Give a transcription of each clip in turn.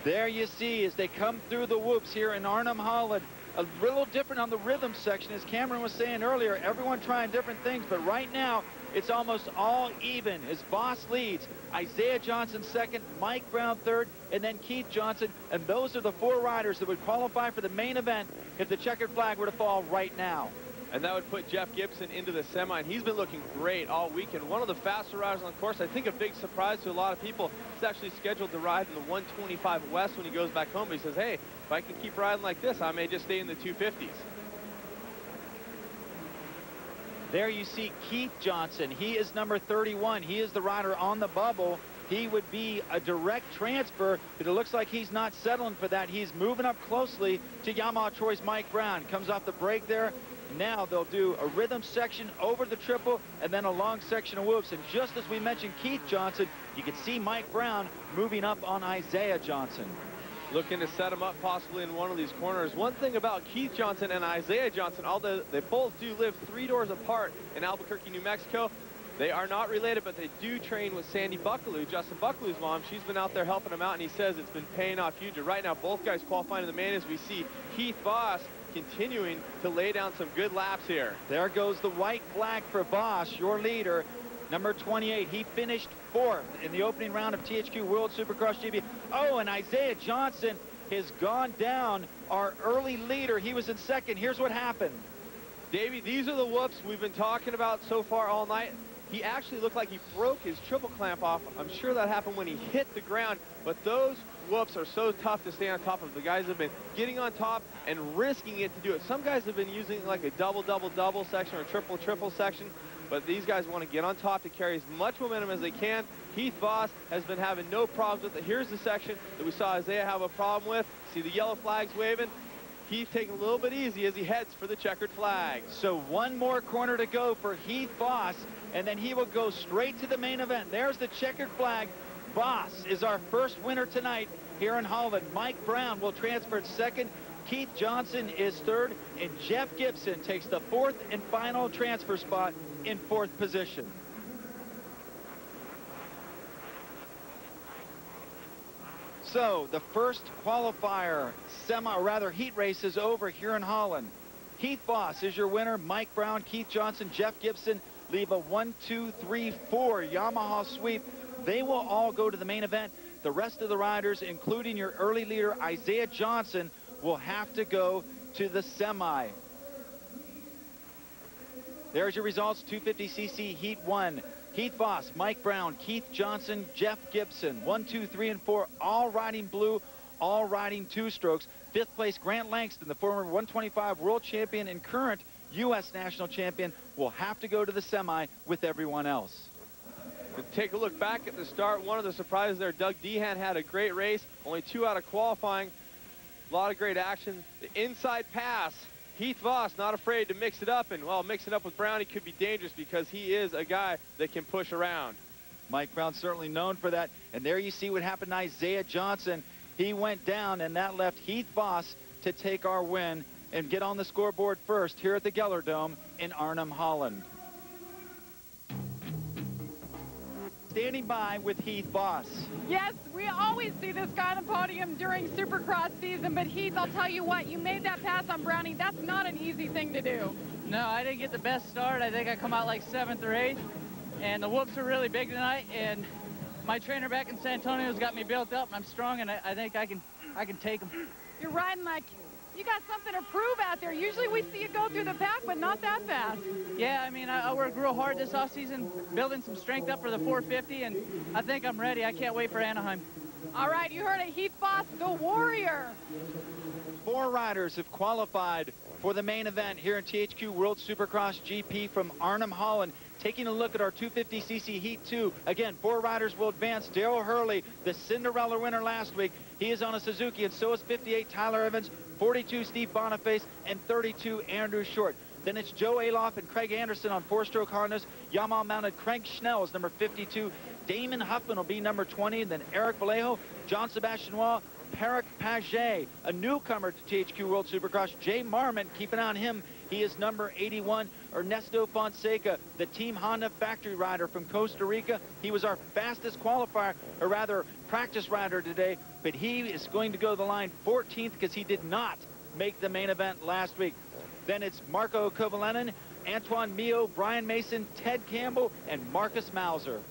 There you see as they come through the whoops here in Arnhem, Holland. A little different on the rhythm section, as Cameron was saying earlier. Everyone trying different things, but right now it's almost all even as Voss leads. Isaiah Johnson second, Mike Brown third, and then Keith Johnson. And those are the 4 riders that would qualify for the main event if the checkered flag were to fall right now. And that would put Jeff Gibson into the semi, and he's been looking great all weekend. One of the faster riders on the course. I think a big surprise to a lot of people. He's actually scheduled to ride in the 125 West when he goes back home. But he says, hey, if I can keep riding like this, I may just stay in the 250s. There you see Keith Johnson. He is number 31. He is the rider on the bubble. He would be a direct transfer, but it looks like he's not settling for that. He's moving up closely to Yamaha Troy's Mike Brown. Comes off the break there. Now they'll do a rhythm section over the triple and then a long section of whoops. And just as we mentioned Keith Johnson, you can see Mike Brown moving up on Isaiah Johnson. Looking to set him up possibly in one of these corners. One thing about Keith Johnson and Isaiah Johnson, although they both do live 3 doors apart in Albuquerque, New Mexico, they are not related, but they do train with Sandy Buckaloo, Justin Buckaloo's mom. She's been out there helping him out, and he says it's been paying off huge. Right now, both guys qualifying in the main as we see Heath Voss continuing to lay down some good laps here. There goes the white flag for Voss, your leader, number 28. He finished 4th in the opening round of THQ World Supercross GP. Oh, and Isaiah Johnson has gone down, our early leader. He was in 2nd. Here's what happened. Davey, these are the whoops we've been talking about so far all night. He actually looked like he broke his triple clamp off. I'm sure that happened when he hit the ground, but those whoops are so tough to stay on top of. The guys have been getting on top and risking it to do it. Some guys have been using like a double section or a triple section, but these guys want to get on top to carry as much momentum as they can. Heath Voss has been having no problems with it. Here's the section that we saw Isaiah have a problem with. See the yellow flags waving? Heath taking a little bit easy as he heads for the checkered flag. So one more corner to go for Heath Voss, and then he will go straight to the main event. There's the checkered flag. Voss is our first winner tonight here in Holland. Mike Brown will transfer to 2nd. Keith Johnson is 3rd, and Jeff Gibson takes the 4th and final transfer spot in 4th position. So the first qualifier heat race is over here in Holland. Heath Voss is your winner. Mike Brown, Keith Johnson, Jeff Gibson leave a 1, 2, 3, 4 Yamaha sweep. They will all go to the main event. The rest of the riders, including your early leader Isaiah Johnson, will have to go to the semi. There's your results. 250cc Heat 1. Heath Voss, Mike Brown, Keith Johnson, Jeff Gibson. 1, 2, 3, and 4, all riding blue, all riding 2 strokes. 5th place, Grant Langston, the former 125 world champion and current U.S. national champion, will have to go to the semi with everyone else. Take a look back at the start. One of the surprises there, Doug Dehan had a great race. Only 2 out of qualifying. A lot of great action. The inside pass. Heath Voss not afraid to mix it up, and well, mixing up with Brown, he could be dangerous because he is a guy that can push around. Mike Brown certainly known for that. And there you see what happened to Isaiah Johnson. He went down, and that left Heath Voss to take our win and get on the scoreboard first here at the Geller Dome in Arnhem, Holland. Standing by with Heath Voss. Yes, we always see this guy on the podium during Supercross season, but Heath, I'll tell you what, you made that pass on Brownie. That's not an easy thing to do. No, I didn't get the best start. I think I come out like 7th or 8th, and the whoops are really big tonight, and my trainer back in San Antonio's got me built up, and I'm strong, and I think I can take them. You're riding like you got something to prove out there. Usually we see you go through the pack, but not that fast. Yeah, I mean, I worked real hard this offseason, building some strength up for the 450, and I think I'm ready. I can't wait for Anaheim. All right, you heard it. Heath Voss, the Warrior. 4 riders have qualified for the main event here in THQ World Supercross GP from Arnhem, Holland. Taking a look at our 250cc Heat 2. Again, 4 riders will advance. Darrell Hurley, the Cinderella winner last week. He is on a Suzuki, and so is 58 Tyler Evans, 42 Steve Boniface, and 32 Andrew Short. Then it's Joe Aloff and Craig Anderson on 4-stroke Hondas. Yamaha mounted Craig Schnell is number 52. Damon Huffman will be number 20. And then Eric Vallejo, John Sebastian Wall, Perrick Paget, a newcomer to THQ World Supercross. Jay Marmon, keep an eye on him. He is number 81. Ernesto Fonseca, the Team Honda factory rider from Costa Rica. He was our fastest qualifier, or rather practice rider today, but he is going to go to the line 14th because he did not make the main event last week. Then it's Marco Kovalainen, Antoine Mio, Brian Mason, Ted Campbell, and Marcus Mauser.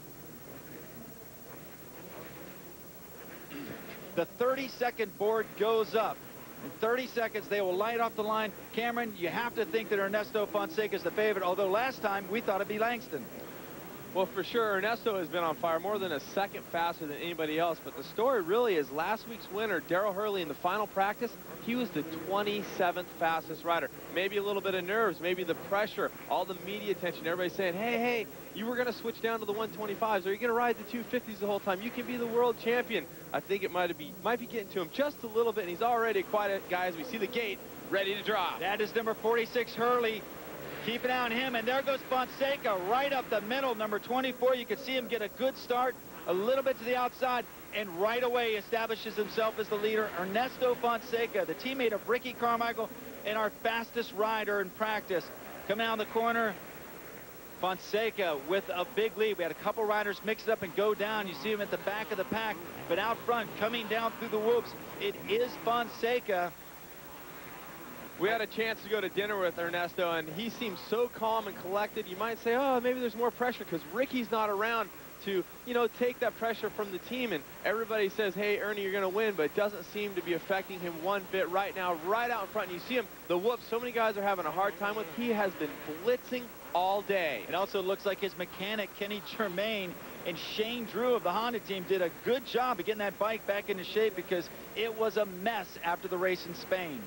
The 30-second board goes up. In 30 seconds, they will light off the line. Cameron, you have to think that Ernesto Fonseca is the favorite, although last time we thought it'd be Langston. Well, for sure, Ernesto has been on fire, more than a second faster than anybody else. But the story really is last week's winner, Daryl Hurley, in the final practice, he was the 27th fastest rider. Maybe a little bit of nerves, maybe the pressure, all the media attention, everybody saying, hey, you were going to switch down to the 125s. Are you going to ride the 250s the whole time? You can be the world champion. I think it might be getting to him just a little bit, and he's already quite a guy as we see the gate ready to drop. That is number 46, Hurley. Keep an eye on him, and there goes Fonseca right up the middle. Number 24, you can see him get a good start, a little bit to the outside, and right away establishes himself as the leader. Ernesto Fonseca, the teammate of Ricky Carmichael, and our fastest rider in practice. Coming down the corner, Fonseca with a big lead. We had a couple riders mix it up and go down. You see him at the back of the pack, but out front, coming down through the whoops, it is Fonseca. We had a chance to go to dinner with Ernesto, and he seems so calm and collected. You might say, oh, maybe there's more pressure because Ricky's not around to, take that pressure from the team. And everybody says, hey, Ernie, you're going to win, but it doesn't seem to be affecting him one bit right now, right out in front. And you see him, the whoops so many guys are having a hard time with. He has been blitzing all day. It also looks like his mechanic, Kenny Germain, and Shane Drew of the Honda team did a good job of getting that bike back into shape because it was a mess after the race in Spain.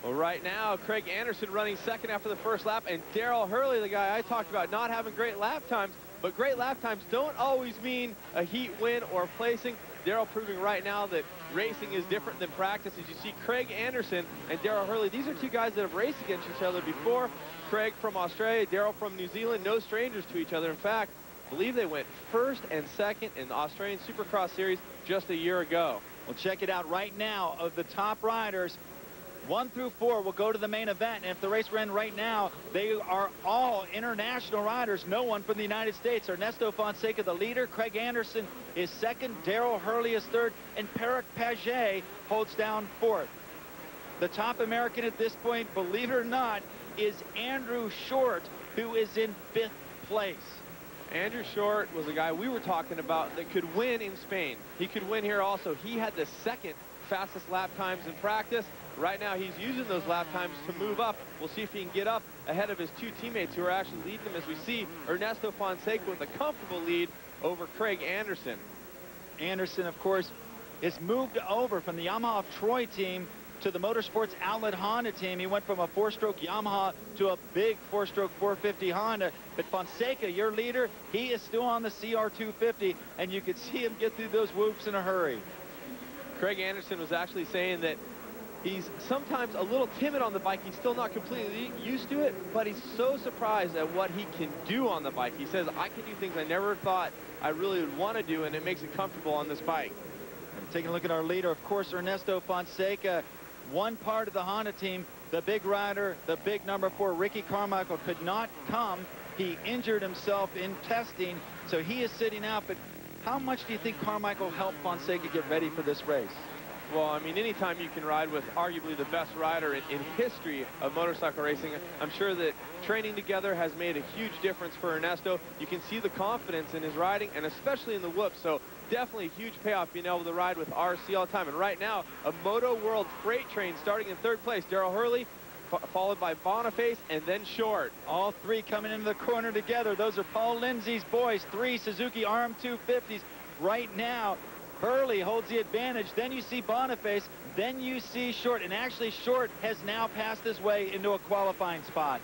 Well, right now, Craig Anderson running second after the first lap, and Daryl Hurley, the guy I talked about, not having great lap times, but great lap times don't always mean a heat win or placing. Daryl proving right now that racing is different than practice. As you see, Craig Anderson and Daryl Hurley, these are two guys that have raced against each other before. Craig from Australia, Daryl from New Zealand, no strangers to each other. In fact, I believe they went first and second in the Australian Supercross Series just a year ago. Well, check it out right now. Of the top riders, 1 through 4 will go to the main event. And if the race ran right now, they are all international riders. No one from the United States. Ernesto Fonseca, the leader. Craig Anderson is second. Daryl Hurley is third. And Perrick Paget holds down fourth. The top American at this point, believe it or not, is Andrew Short, who is in 5th place. Andrew Short was a guy we were talking about that could win in Spain. He could win here also. He had the second fastest lap times in practice. Right now, he's using those lap times to move up. We'll see if he can get up ahead of his two teammates who are actually leading him, as we see Ernesto Fonseca with a comfortable lead over Craig Anderson. Anderson, of course, is moved over from the Yamaha of Troy team to the Motorsports Outlet Honda team. He went from a 4-stroke Yamaha to a big 4-stroke 450 Honda. But Fonseca, your leader, he is still on the CR250, and you could see him get through those whoops in a hurry. Craig Anderson was actually saying that he's sometimes a little timid on the bike. He's still not completely used to it, but he's so surprised at what he can do on the bike. He says, I can do things I never thought I really would want to do, and it makes it comfortable on this bike. And taking a look at our leader, of course, Ernesto Fonseca, one part of the Honda team, the big rider, the big number 4, Ricky Carmichael, could not come. He injured himself in testing, so he is sitting out. But how much do you think Carmichael helped Fonseca get ready for this race? Well, I mean, anytime you can ride with arguably the best rider in history of motorcycle racing, I'm sure that training together has made a huge difference for Ernesto. You can see the confidence in his riding, and especially in the whoops. So definitely a huge payoff being able to ride with RC all the time. And right now, a Moto World freight train starting in 3rd place. Daryl Hurley, followed by Boniface, and then Short. All three coming into the corner together. Those are Paul Lindsay's boys, 3 Suzuki RM250s. Right now, Hurley holds the advantage. Then you see Boniface. Then you see Short. And actually, Short has now passed his way into a qualifying spot.